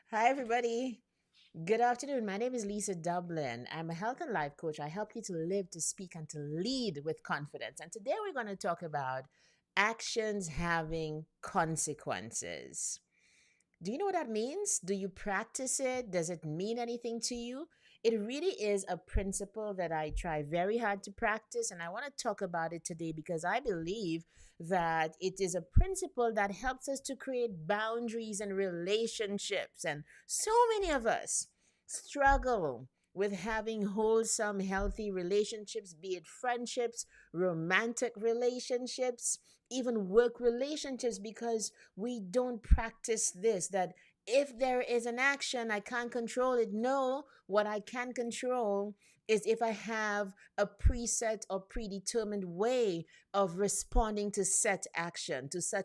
Hi, everybody. Good afternoon. My name is Lisa Dublin. I'm a health and life coach. I help you to live, to speak, and to lead with confidence. And today we're going to talk about actions having consequences. Do you know what that means? Do you practice it? Does it mean anything to you? It really is a principle that I try very hard to practice, and I want to talk about it today because I believe that it is a principle that helps us to create boundaries and relationships. And so many of us struggle with having wholesome, healthy relationships, be it friendships, romantic relationships, even work relationships, because we don't practice this that if there is an action, I can't control it. No, what I can control is if I have a preset or predetermined way of responding to to such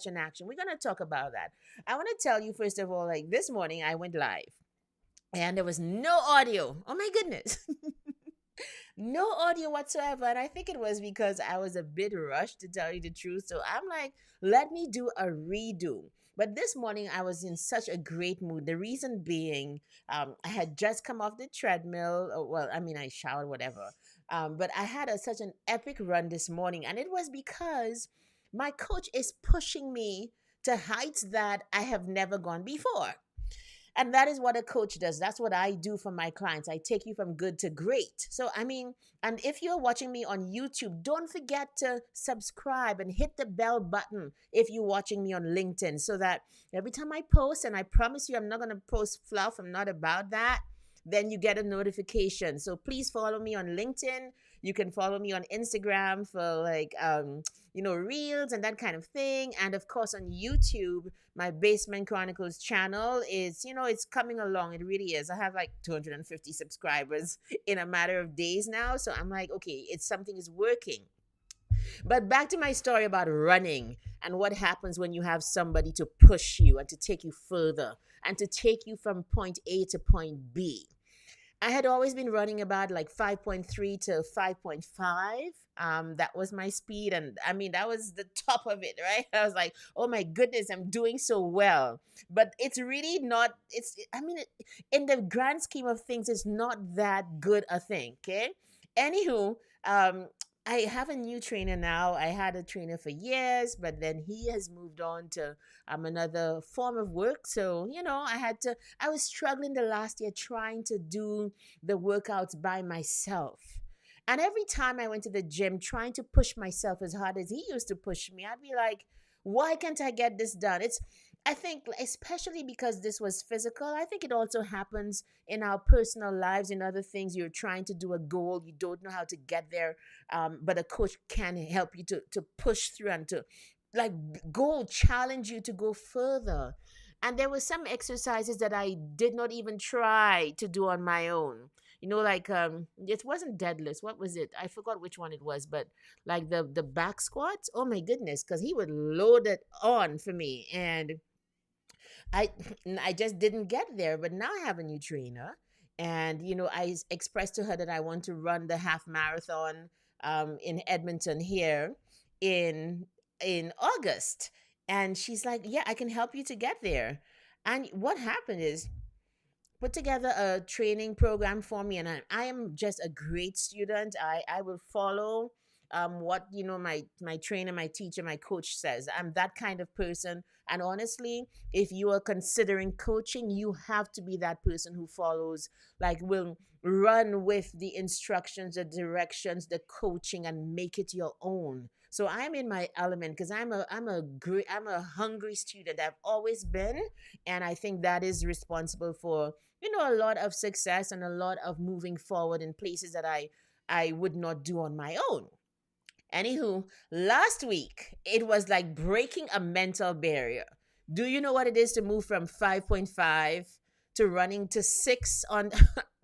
an action. We're going to talk about that. I want to tell you, first of all, like this morning, I went live and there was no audio. Oh my goodness. No audio whatsoever. And I think it was because I was a bit rushed, to tell you the truth. So I'm like, let me do a redo. But this morning I was in such a great mood. The reason being, I had just come off the treadmill. Well, I mean, I showered, whatever. But I had such an epic run this morning. And it was because my coach is pushing me to heights that I have never gone before. And that is what a coach does. That's what I do for my clients. I take you from good to great. So, I mean, and if you're watching me on YouTube, don't forget to subscribe and hit the bell button if you're watching me on LinkedIn so that every time I post, and I promise you I'm not going to post fluff, I'm not about that, then you get a notification. So please follow me on LinkedIn. You can follow me on Instagram for reels and that kind of thing. And of course on YouTube, my Basement Chronicles channel is, it's coming along. It really is. I have like 250 subscribers in a matter of days now. So I'm like, okay, it's something is working. But back to my story about running and what happens when you have somebody to push you and to take you further and to take you from point A to point B. I had always been running about like 5.3 to 5.5. That was my speed. And I mean, that was the top of it, right? I was like, oh my goodness, I'm doing so well. But it's really not, in the grand scheme of things, it's not that good a thing, okay? Anywho, I have a new trainer now. I had a trainer for years, but then he has moved on to another form of work. So, I was struggling the last year trying to do the workouts by myself. And every time I went to the gym trying to push myself as hard as he used to push me, I'd be like, why can't I get this done? I think, especially because this was physical, I think it also happens in our personal lives, in other things. You're trying to do a goal, you don't know how to get there, but a coach can help you to push through and to like go challenge you to go further. And there were some exercises that I did not even try to do on my own. Like it wasn't deadlifts. What was it? I forgot which one it was, but like the back squats. Oh my goodness, because he would load it on for me, and I I just didn't get there. But now I have a new trainer, and expressed to her that I want to run the half marathon in Edmonton here in August, and she's like, "Yeah, I can help you to get there." And what happened is put together a training program for me, and I am just a great student. I will follow what my trainer, my teacher, my coach says. I'm that kind of person. And honestly, if you are considering coaching, you have to be that person who follows, like, will run with the instructions, the directions, the coaching, and make it your own. So I'm in my element because I'm a hungry student. I've always been, and I think that is responsible for a lot of success and a lot of moving forward in places that I would not do on my own. Anywho, last week it was like breaking a mental barrier. Do you know what it is to move from 5.5 to running to 6 on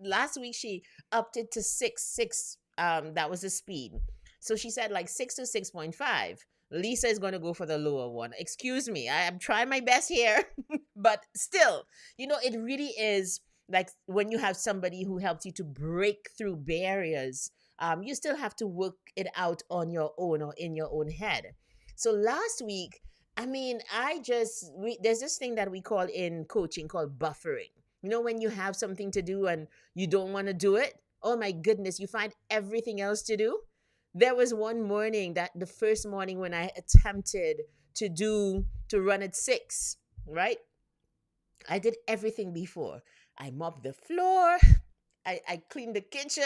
last week she upped it to 6. That was the speed. So she said like 6 to 6.5. Lisa is going to go for the lower one. Excuse me. I am trying my best here, but still, it really is like when you have somebody who helps you to break through barriers, you still have to work it out on your own or in your own head. So last week, I mean, there's this thing that we call in coaching called buffering. You know, when you have something to do and you don't want to do it, oh my goodness, you find everything else to do. There was one morning, that the first morning when I attempted to run at 6, right? I did everything before. I mopped the floor, I cleaned the kitchen.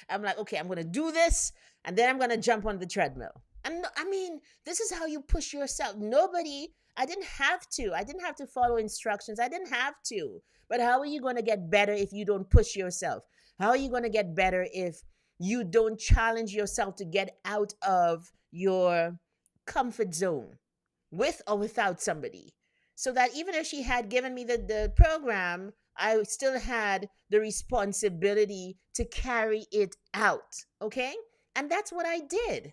I'm like, okay, I'm gonna do this, and then I'm gonna jump on the treadmill. And I mean, this is how you push yourself. Nobody, I didn't have to. I didn't have to follow instructions. I didn't have to. But how are you gonna get better if you don't push yourself? How are you gonna get better if you don't challenge yourself to get out of your comfort zone with or without somebody? So that even if she had given me the program, I still had the responsibility to carry it out. Okay. And that's what I did.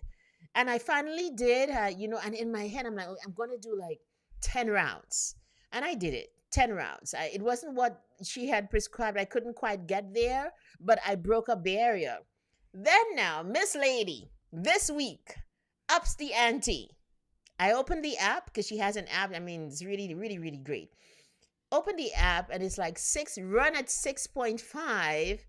And I finally did, and in my head, I'm like, "Oh, I'm going to do like 10 rounds." And I did it 10 rounds. It wasn't what she had prescribed. I couldn't quite get there, but I broke a barrier. Then now, Miss Lady, this week, ups the ante. I opened the app because she has an app. I mean, it's really, really, really great. Open the app and it's like run at 6.5.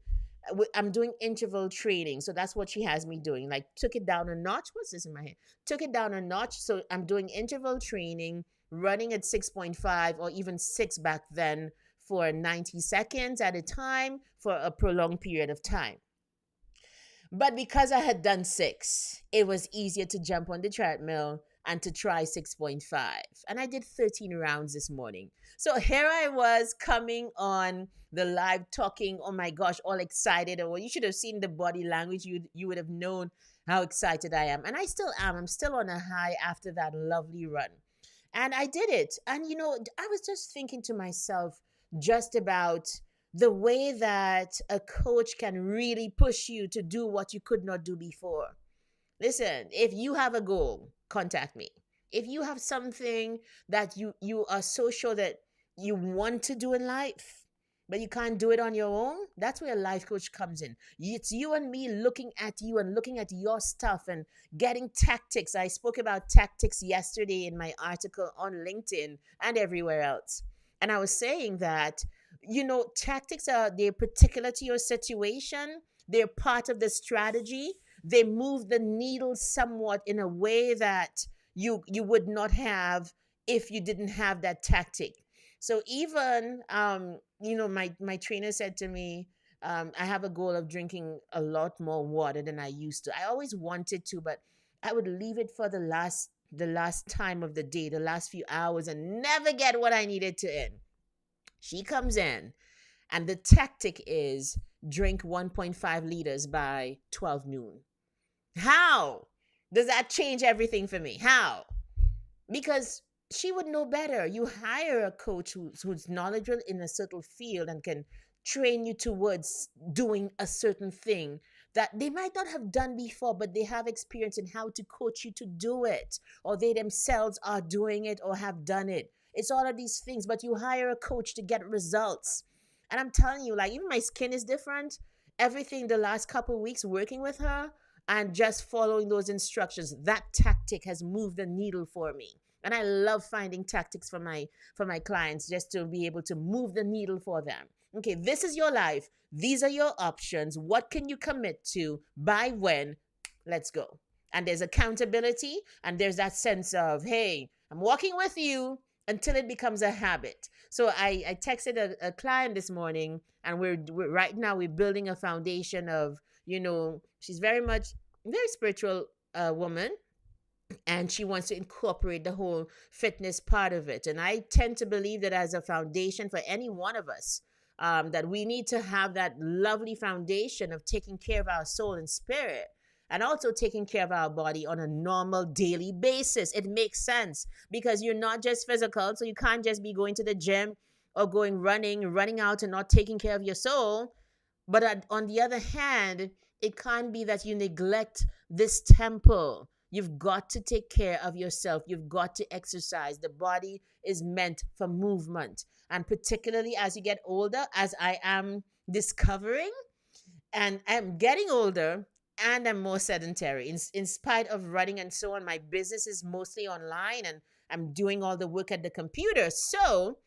I'm doing interval training. So that's what she has me doing. Like, took it down a notch. What's this in my head? Took it down a notch. So I'm doing interval training, running at 6.5 or even 6 back then for 90 seconds at a time for a prolonged period of time. But because I had done 6, it was easier to jump on the treadmill and to try 6.5. And I did 13 rounds this morning. So here I was coming on the live talking, oh my gosh, all excited. Or you should have seen the body language. You would have known how excited I am. And I still am. I'm still on a high after that lovely run. And I did it. And I was just thinking to myself just about the way that a coach can really push you to do what you could not do before. Listen, if you have a goal, contact me. If you have something that you are so sure that you want to do in life, but you can't do it on your own, that's where a life coach comes in. It's you and me looking at you and looking at your stuff and getting tactics. I spoke about tactics yesterday in my article on LinkedIn and everywhere else. And I was saying that, tactics they're particular to your situation. They're part of the strategy. They move the needle somewhat in a way that you would not have if you didn't have that tactic. So even my trainer said to me, I have a goal of drinking a lot more water than I used to. I always wanted to, but I would leave it for the last time of the day, the last few hours, and never get what I needed to in. She comes in, and the tactic is drink 1.5 liters by 12 noon. How does that change everything for me? How? Because she would know better. You hire a coach who's knowledgeable in a certain field and can train you towards doing a certain thing that they might not have done before, but they have experience in how to coach you to do it, or they themselves are doing it or have done it. It's all of these things, but you hire a coach to get results. And I'm telling you, like, even my skin is different. Everything the last couple of weeks working with her and just following those instructions, that tactic has moved the needle for me. And I love finding tactics for my clients just to be able to move the needle for them. Okay, this is your life. These are your options. What can you commit to? By when? Let's go. And there's accountability, and there's that sense of, hey, I'm walking with you until it becomes a habit. So I texted a client this morning, and we're right now we're building a foundation of, she's very spiritual woman, and she wants to incorporate the whole fitness part of it. And I tend to believe that as a foundation for any one of us, that we need to have that lovely foundation of taking care of our soul and spirit, and also taking care of our body on a normal daily basis. It makes sense because you're not just physical, so you can't just be going to the gym or running out and not taking care of your soul. But on the other hand, it can't be that you neglect this temple. You've got to take care of yourself. You've got to exercise. The body is meant for movement. And particularly as you get older, as I am discovering, and I'm getting older, and I'm more sedentary. In spite of running and so on, my business is mostly online, and I'm doing all the work at the computer. So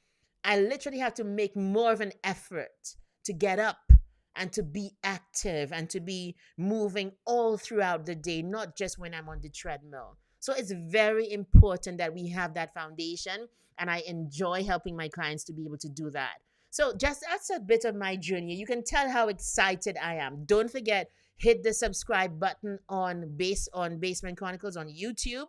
I literally have to make more of an effort to get up and to be active and to be moving all throughout the day, not just when I'm on the treadmill. So it's very important that we have that foundation. And I enjoy helping my clients to be able to do that. So just that's a bit of my journey. You can tell how excited I am. Don't forget, hit the subscribe button on Basement Chronicles on YouTube.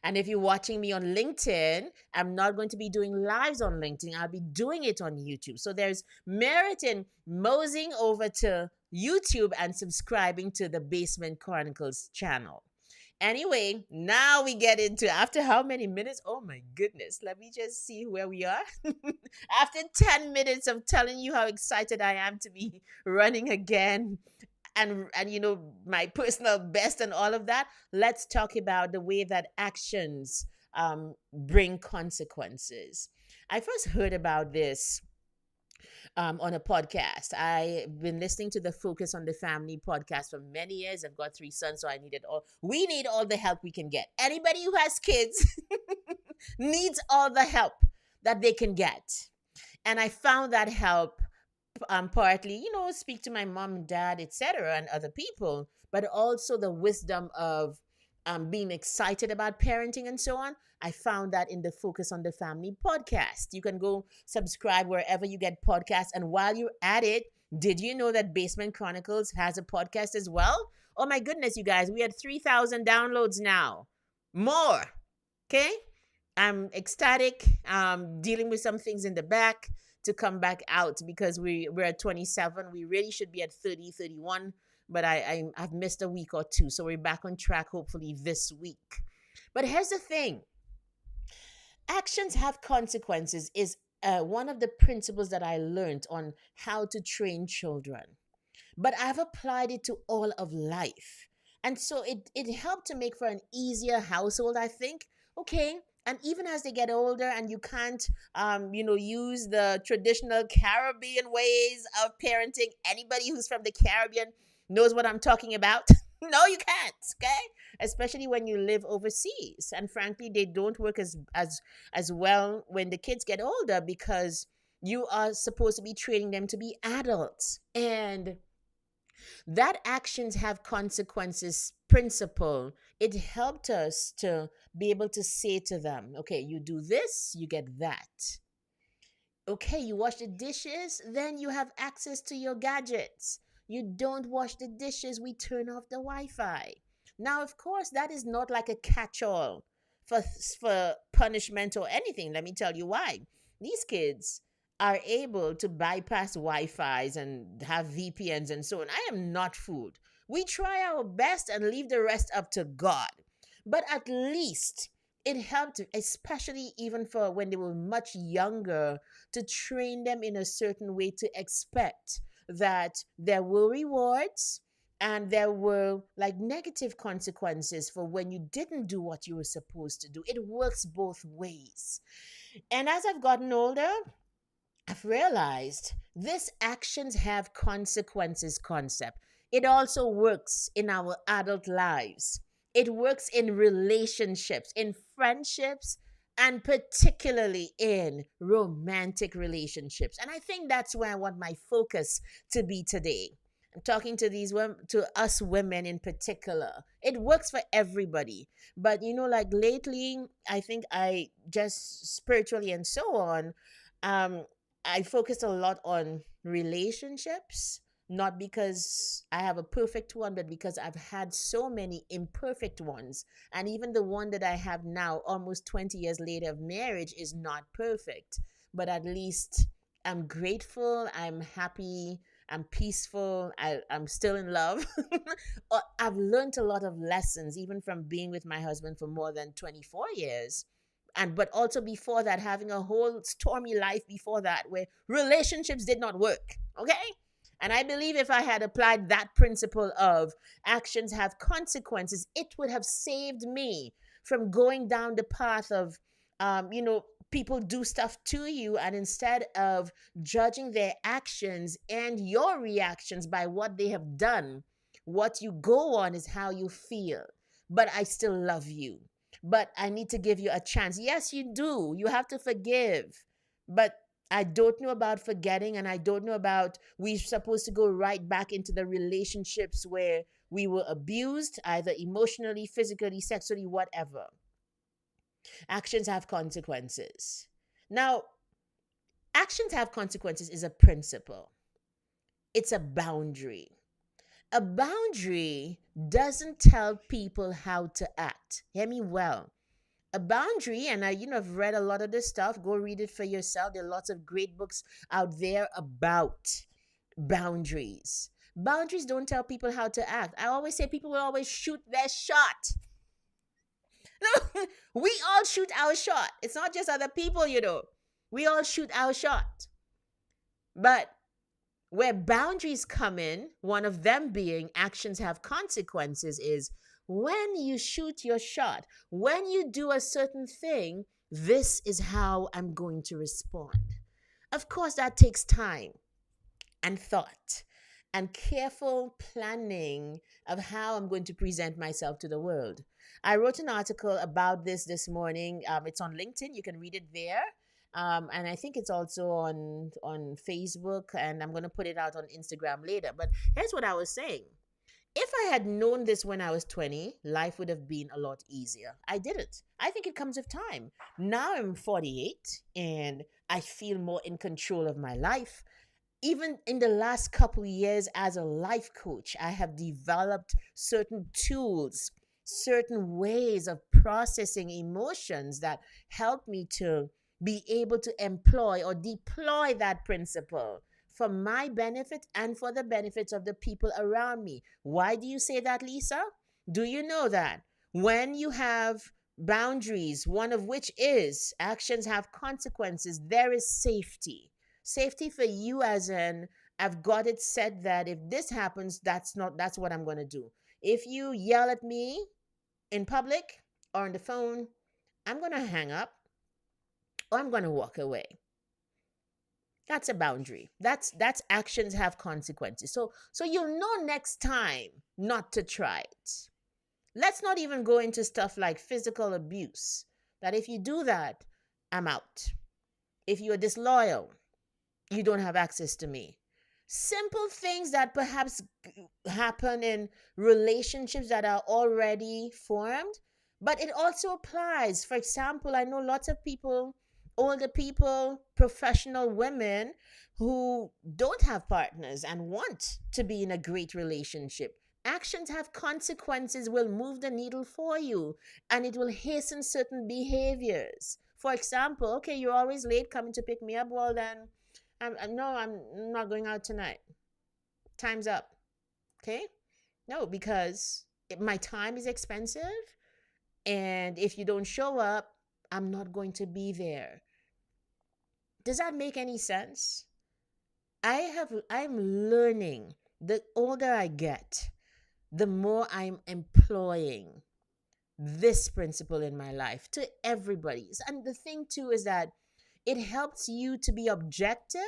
And if you're watching me on LinkedIn, I'm not going to be doing lives on LinkedIn. I'll be doing it on YouTube. So there's merit in moseying over to YouTube and subscribing to the Basement Chronicles channel. Anyway, now we get into after how many minutes? Oh my goodness. Let me just see where we are. After 10 minutes of telling you how excited I am to be running again and my personal best and all of that, let's talk about the way that actions bring consequences. I first heard about this on a podcast. I've been listening to the Focus on the Family podcast for many years. I've got 3 sons, so we need all the help we can get. Anybody who has kids needs all the help that they can get. And I found that help partly, speak to my mom and dad, etc., and other people, but also the wisdom of being excited about parenting and so on. I found that in the Focus on the Family podcast. You can go subscribe wherever you get podcasts. And while you're at it, did you know that Basement Chronicles has a podcast as well? Oh my goodness, you guys, we had 3,000 downloads now. More. Okay? I'm ecstatic. Dealing with some things in the back to come back out because we're at 27. We really should be at 30, 31, but I've missed a week or two. So we're back on track hopefully this week. But here's the thing. Actions have consequences is one of the principles that I learned on how to train children. But I've applied it to all of life. And so it helped to make for an easier household, I think. Okay, and even as they get older and you can't use the traditional Caribbean ways of parenting, anybody who's from the Caribbean knows what I'm talking about. No, you can't. Okay, especially when you live overseas, and frankly they don't work as well when the kids get older, because you are supposed to be training them to be adults. And that actions have consequences principle, it helped us to be able to say to them, okay, you do this, you get that. Okay, you wash the dishes, then you have access to your gadgets. You don't wash the dishes, we turn off the Wi-Fi. Now, of course, that is not like a catch-all for punishment or anything. Let me tell you why. These kids are able to bypass Wi-Fi's and have VPNs and so on. I am not fooled. We try our best and leave the rest up to God. But at least it helped, especially even for when they were much younger, to train them in a certain way to expect that there were rewards and there were like negative consequences for when you didn't do what you were supposed to do. It works both ways. And as I've gotten older, I've realized this actions have consequences concept. It also works in our adult lives. It works in relationships, in friendships, and particularly in romantic relationships. And I think that's where I want my focus to be today. I'm talking to these women, to us women in particular. It works for everybody. But like lately, I think I just spiritually and so on, I focused a lot on relationships, not because I have a perfect one, but because I've had so many imperfect ones. And even the one that I have now, almost 20 years later of marriage, is not perfect. But at least I'm grateful, I'm happy, I'm peaceful, I'm still in love. I've learned a lot of lessons, even from being with my husband for more than 24 years. But also before that, having a whole stormy life before that where relationships did not work. Okay? And I believe if I had applied that principle of actions have consequences, it would have saved me from going down the path of, people do stuff to you, and instead of judging their actions and your reactions by what they have done, what you go on is how you feel. But I still love you. But I need to give you a chance. Yes, you do. You have to forgive. But I don't know about forgetting, and I don't know about we're supposed to go right back into the relationships where we were abused, either emotionally, physically, sexually, whatever. Actions have consequences. Now, actions have consequences is a principle, it's a boundary. A boundary doesn't tell people how to act. Hear me well. A boundary, and I've read a lot of this stuff. Go read it for yourself. There are lots of great books out there about boundaries. Boundaries don't tell people how to act. I always say people will always shoot their shot. We all shoot our shot. It's not just other people. We all shoot our shot. But where boundaries come in, one of them being actions have consequences, is when you shoot your shot, when you do a certain thing, this is how I'm going to respond. Of course, that takes time and thought and careful planning of how I'm going to present myself to the world. I wrote an article about this morning. It's on LinkedIn. You can read it there. And I think it's also on Facebook, and I'm going to put it out on Instagram later. But here's what I was saying. If I had known this when I was 20, life would have been a lot easier. I didn't. I think it comes with time. Now I'm 48 and I feel more in control of my life. Even in the last couple of years as a life coach, I have developed certain tools, certain ways of processing emotions that help me to be able to employ or deploy that principle for my benefit and for the benefits of the people around me. Why do you say that, Lisa? Do you know that when you have boundaries, one of which is actions have consequences, there is safety? Safety for you, as in, I've got it set that if this happens, that's what I'm going to do. If you yell at me in public or on the phone, I'm going to hang up or I'm going to walk away. That's a boundary. That's actions have consequences. So you'll know next time not to try it. Let's not even go into stuff like physical abuse. That if you do that, I'm out. If you're disloyal, you don't have access to me. Simple things that perhaps happen in relationships that are already formed, but it also applies. For example, I know lots of people, older people, professional women who don't have partners and want to be in a great relationship. Actions have consequences, will move the needle for you, and it will hasten certain behaviors. For example, okay, you're always late coming to pick me up. Well, then no, I'm not going out tonight. Time's up. Okay? No, because my time is expensive. And if you don't show up, I'm not going to be there. Does that make any sense? I'm learning. The older I get, the more I'm employing this principle in my life to everybody. And the thing too is that it helps you to be objective.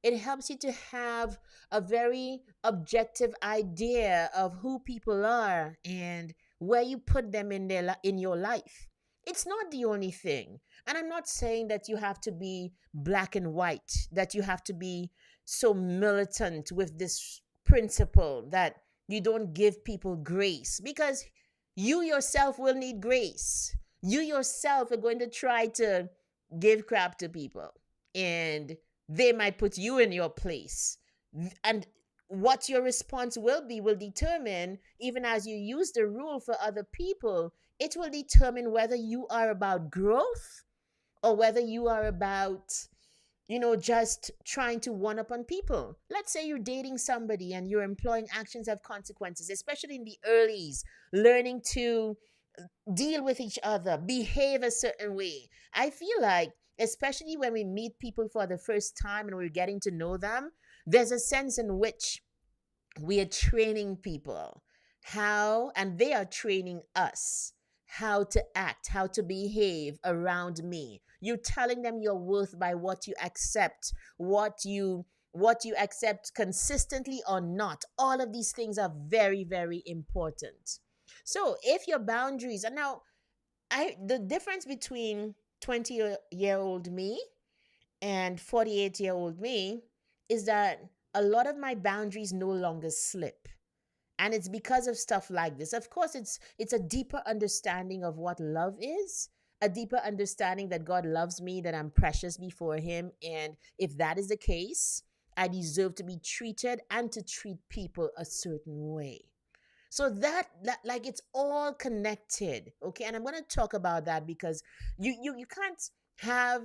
It helps you to have a very objective idea of who people are and where you put them in your life. It's not the only thing. And I'm not saying that you have to be black and white, that you have to be so militant with this principle that you don't give people grace, because you yourself will need grace. You yourself are going to try to give crap to people, and they might put you in your place. And what your response will be will determine, even as you use the rule for other people, it will determine whether you are about growth or whether you are about, just trying to one up on people. Let's say you're dating somebody and you're employing actions have consequences, especially in the earlies, learning to deal with each other, behave a certain way. I feel like, especially when we meet people for the first time and we're getting to know them, there's a sense in which we are training people how, and they are training us how to act, how to behave around me. You're telling them your worth by what you accept, what you accept consistently or not. All of these things are very, very important. So if your boundaries, and now the difference between 20-year-old me and 48-year-old me is that a lot of my boundaries no longer slip. And it's because of stuff like this. Of course, it's a deeper understanding of what love is, a deeper understanding that God loves me, that I'm precious before him, and if that is the case, I deserve to be treated and to treat people a certain way. So that like it's all connected, okay? And I'm going to talk about that because you can't have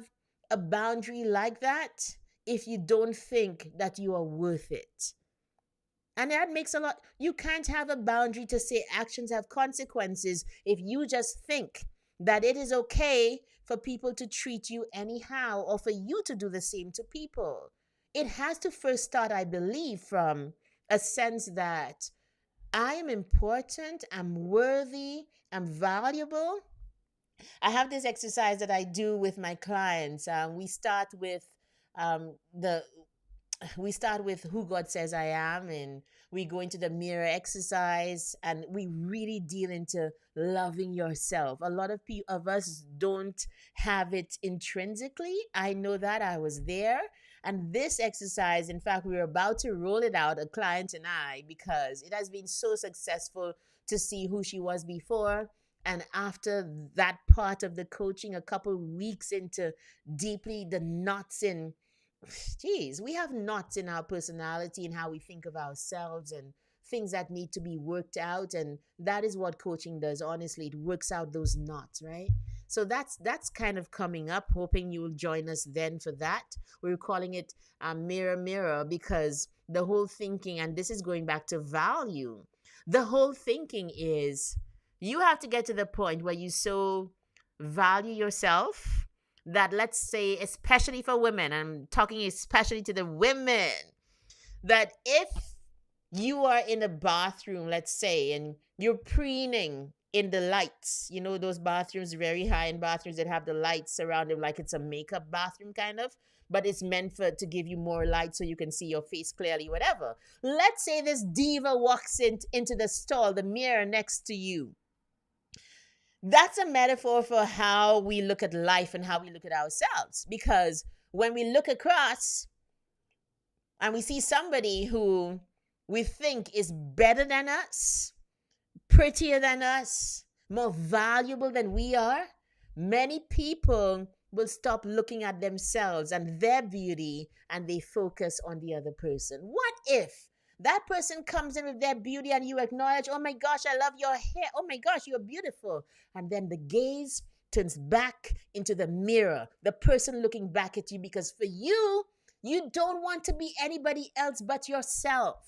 a boundary like that if you don't think that you are worth it. And that makes a lot. You can't have a boundary to say actions have consequences if you just think that it is okay for people to treat you anyhow or for you to do the same to people. It has to first start, I believe, from a sense that I am important, I'm worthy, I'm valuable. I have this exercise that I do with my clients. The we start with who God says I am, and we go into the mirror exercise, and we really deal into loving yourself. A lot of us don't have it intrinsically. I know that I was there. And this exercise, in fact, we were about to roll it out, a client and I, because it has been so successful to see who she was before. And after that part of the coaching, a couple weeks into deeply the knots in, geez, we have knots in our personality and how we think of ourselves and things that need to be worked out. And that is what coaching does. Honestly, it works out those knots, right? So that's kind of coming up. Hoping you'll join us then for that. We're calling it Mirror Mirror because the whole thinking, and this is going back to value, the whole thinking is you have to get to the point where you so value yourself that, let's say, especially for women, I'm talking especially to the women, that if you are in a bathroom, let's say, and you're preening in the lights, you know, those bathrooms, very high end bathrooms that have the lights surrounded like it's a makeup bathroom kind of, but it's meant for to give you more light so you can see your face clearly, whatever. Let's say this diva walks into the stall, the mirror next to you. That's a metaphor for how we look at life and how we look at ourselves. Because when we look across and we see somebody who we think is better than us, prettier than us, more valuable than we are, many people will stop looking at themselves and their beauty and they focus on the other person. What if that person comes in with their beauty and you acknowledge, oh my gosh, I love your hair. Oh my gosh, you're beautiful. And then the gaze turns back into the mirror, the person looking back at you, because for you, you don't want to be anybody else but yourself.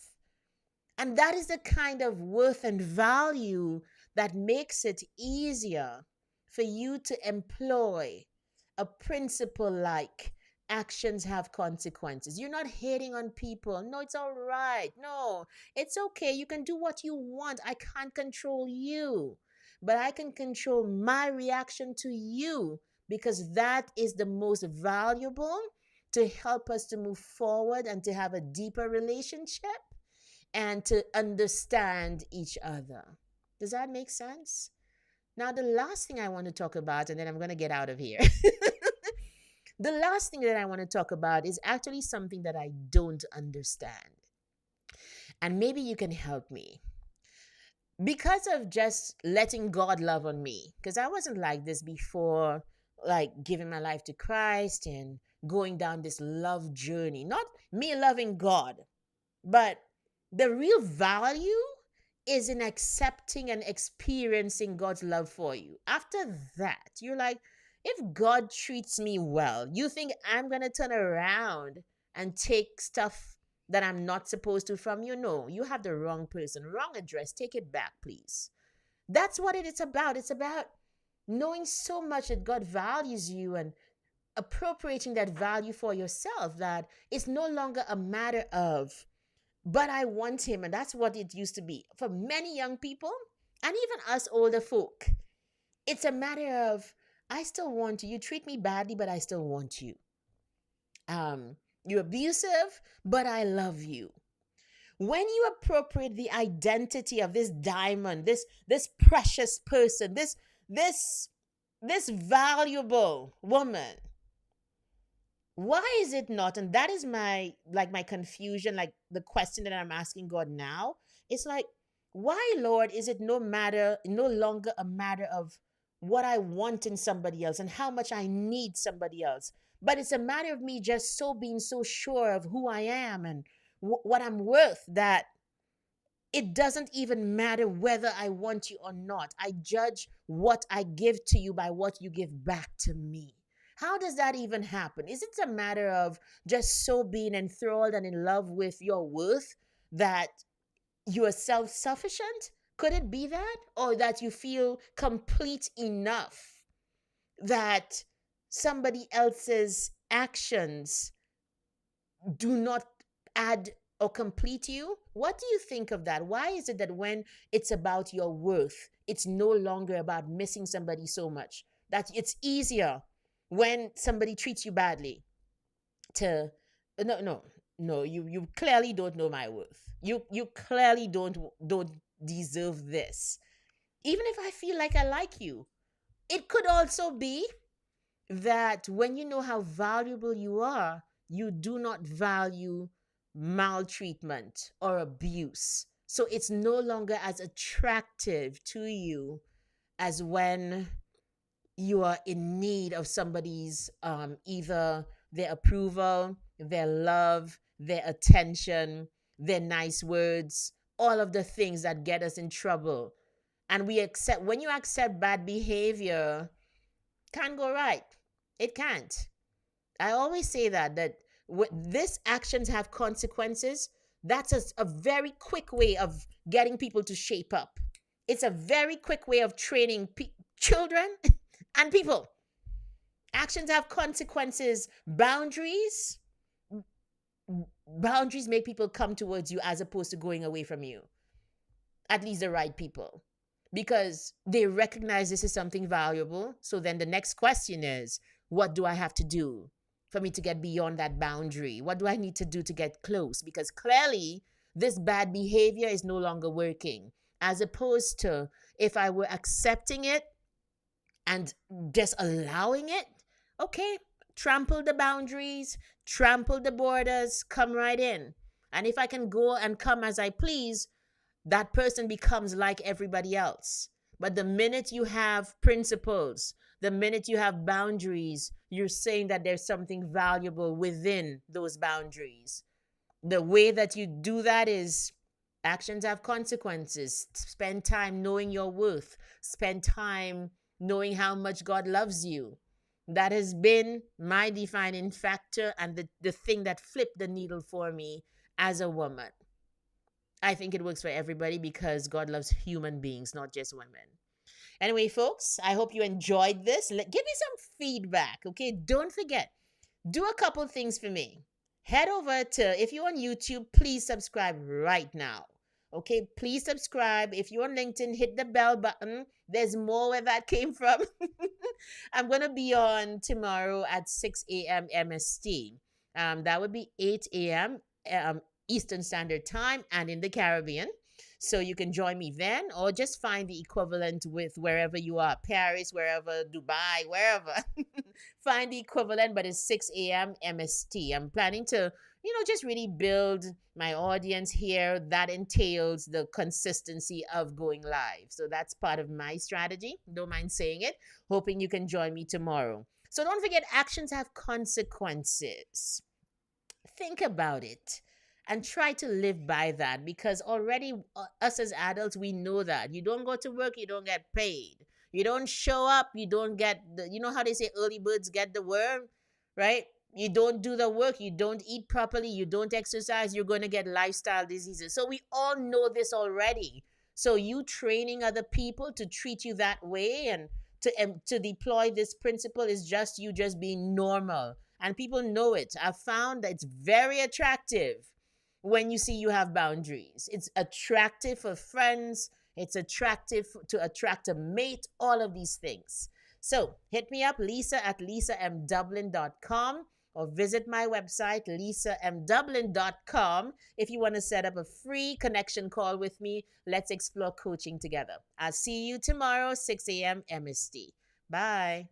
And that is the kind of worth and value that makes it easier for you to employ a principle like actions have consequences. You're not hating on people. No, it's all right. No, it's okay. You can do what you want. I can't control you, but I can control my reaction to you because that is the most valuable to help us to move forward and to have a deeper relationship and to understand each other. Does that make sense? Now, the last thing I want to talk about, and then I'm going to get out of here. The last thing that I want to talk about is actually something that I don't understand. And maybe you can help me. Because of just letting God love on me, because I wasn't like this before, like giving my life to Christ and going down this love journey. Not me loving God, but the real value is in accepting and experiencing God's love for you. After that, you're like, if God treats me well, you think I'm going to turn around and take stuff that I'm not supposed to from you? No, you have the wrong person, wrong address. Take it back, please. That's what it is about. It's about knowing so much that God values you and appropriating that value for yourself, that it's no longer a matter of, but I want him. And that's what it used to be for many young people and even us older folk. It's a matter of, I still want you. You treat me badly, but I still want you. You're abusive, but I love you. When you appropriate the identity of this diamond, this precious person, this valuable woman, Why is it not? And that is my, like, my confusion, like the question that I'm asking God now. It's like, why, Lord, is it no longer a matter of what I want in somebody else and how much I need somebody else, but it's a matter of me just so being so sure of who I am and what I'm worth, that it doesn't even matter whether I want you or not. I judge what I give to you by what you give back to me. How does that even happen? Is it a matter of just so being enthralled and in love with your worth that you are self sufficient? Could it be that? Or that you feel complete enough that somebody else's actions do not add or complete you? What do you think of that? Why is it that when it's about your worth, it's no longer about missing somebody so much? That it's easier when somebody treats you badly to no no no, you clearly don't know my worth. You clearly don't deserve this. Even if I feel like I like you. It could also be that when you know how valuable you are, you do not value maltreatment or abuse. So it's no longer as attractive to you as when you are in need of somebody's either their approval, their love, their attention, their nice words, all of the things that get us in trouble. And we accept, when you accept bad behavior, can't go right. It can't. I always say that this actions have consequences. That's a very quick way of getting people to shape up. It's a very quick way of training children and people. Actions have consequences. Boundaries make people come towards you as opposed to going away from you. At least the right people, because they recognize this is something valuable. So then the next question is, what do I have to do for me to get beyond that boundary? What do I need to do to get close? Because clearly, this bad behavior is no longer working. As opposed to if I were accepting it and just allowing it, okay, trample the boundaries, trample the borders, come right in. And if I can go and come as I please, that person becomes like everybody else. But the minute you have principles, the minute you have boundaries, you're saying that there's something valuable within those boundaries. The way that you do that is actions have consequences. Spend time knowing your worth, spend time knowing how much God loves you. That has been my defining factor and the thing that flipped the needle for me as a woman. I think it works for everybody because God loves human beings, not just women. Anyway, folks, I hope you enjoyed this. Give me some feedback, okay? Don't forget, do a couple things for me. Head over to, if you're on YouTube, please subscribe right now. Okay, please subscribe. If you're on LinkedIn, hit the bell button. There's more where that came from. I'm going to be on tomorrow at 6 a.m. MST. That would be 8 a.m. Eastern Standard Time and in the Caribbean. So you can join me then, or just find the equivalent with wherever you are, Paris, wherever, Dubai, wherever. Find the equivalent, but it's 6 a.m. MST. I'm planning to, just really build my audience here. That entails the consistency of going live. So that's part of my strategy. Don't mind saying it. Hoping you can join me tomorrow. So don't forget, actions have consequences. Think about it and try to live by that, because already us as adults, we know that you don't go to work, you don't get paid. You don't show up, you don't get how they say early birds get the worm, right? You don't do the work, you don't eat properly, you don't exercise, you're going to get lifestyle diseases. So we all know this already. So you training other people to treat you that way and to deploy this principle is just you just being normal. And people know it. I've found that it's very attractive when you see you have boundaries. It's attractive for friends. It's attractive to attract a mate, all of these things. So hit me up, Lisa at lisamdublin.com, or visit my website, lisamdublin.com, if you want to set up a free connection call with me. Let's explore coaching together. I'll see you tomorrow, 6 a.m. MST. Bye.